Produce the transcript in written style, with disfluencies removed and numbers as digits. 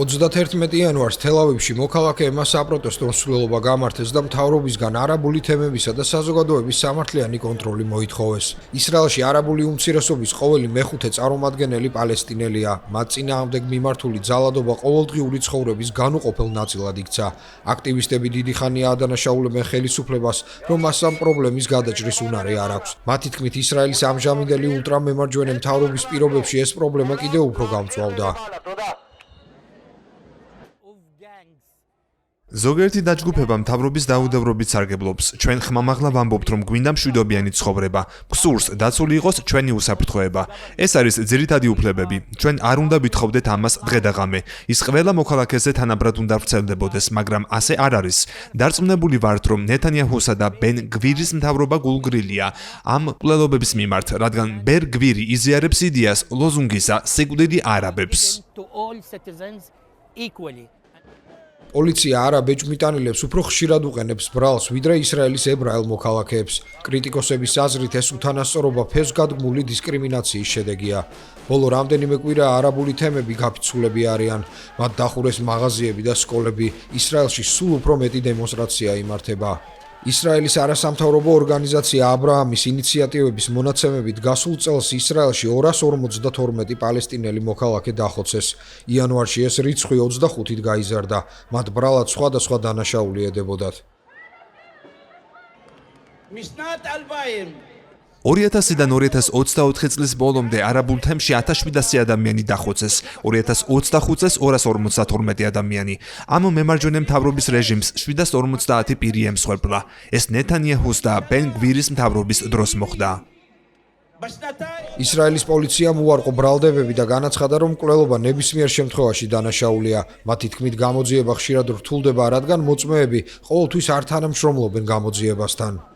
31 იანვარს თელ-ავივში მოქალაქეებმა საპროტესტო მსვლელობა გამართეს და მთავრობისგან არაბული თემებისა და საზოგადოების სამართლიანი კონტროლი მოითხოვეს. ისრაელში არაბული უმცირესობის ყოველი მეხუთე წარმომადგენელი პალესტინელია. მათ წინააღმდეგ მიმართული ძალადობა ყოველდღიური ცხოვრების განუყოფელ ნაწილად იქცა. აქტივისტები დიდი ხანია ადანაშაულებენ ხელისუფლებას, რომ მას ამ პრობლემის გადაჭრის უნარი არ აქვს. მათი თქმით, ისრაელის ამჟამინდელი ულტრამემარჯვენე მთავრობის პირობებში ეს პრობლემა კიდევ უფრო გამწვავდა. ზოგიერთი დაჯგუფება მთავრობის დაუდევრობით სარგებლობს. ჩვენ ხმამაღლა ვამბობთ, რომ გვინდა მშვიდობიანი ცხოვრება. გსურს დაცული იყოს ჩვენი უსაფრთხოება. ეს არის ძირითადი უფლებები. ჩვენ არ უნდა ვითხოვდეთ ამას დღე-და-ღამე. ის ყველა მოქალაქეზე თანაბრად უნდა ვრცელდებოდეს, მაგრამ ასე არ არის. დარწმუნებული ვართ, რომ ნეთანიაჰუსა და ბენ გვირის მთავრობა გულგრილია ამ მკვლელობების მიმართ, რადგან ბენ გვირი იზიარებს იდეას ლოზუნგისა სიკვდილი არაბებს. პოლიცია არაბ ბეჭდმიტანილებს უფრო ხშირად უყენებს ბრალს, ვიდრე ისრაელის ებრაელ მოქალაქეებს. კრიტიკოსების აზრით, ეს უთანასწორობა ფესვგადგმული დისკრიმინაციის შედეგია. ბოლო რამდენიმე კვირა არაბული თემები გაფიცულები არიან. მათ დახურეს მაღაზიები და სკოლები. ისრაელში სულ უფრო მეტი დემონსტრაცია იმართება. ისრაელის არასამთავრობო ორგანიზაცია აბრაამის ინიციატივების მონაცემებით გასულ წელს ისრაელში 252 პალესტინელი მოქალაქე დახოცეს. იანვარში ეს რიცხვი 25-ით გაიზარდა. მათ ბრალად სხვადასხვა დანაშაული ედებოდათ. 2000-დან 2024 წლის ბოლომდე არაბულ თემში 1700 ადამიანი დახოცეს, 2025 წელს 252 ადამიანი. ამ მემარჯვენე მთავრობის რეჟიმს 750 პირი ემსხვერპლა. ეს ნეთანიაჰუს და ბენ გვირის მთავრობის დროს მოხდა. ისრაელის პოლიციამ უარყო ბრალდებები და განაცხადა, რომ მკვლელობა ნებისმიერ შემთხვევაში დანაშაულია. მათი თქმით, გამოძიება ხშირად რთულდება, რადგან მოწმეები ყოველთვის არ თანამშრომლობენ გამოძიებასთან.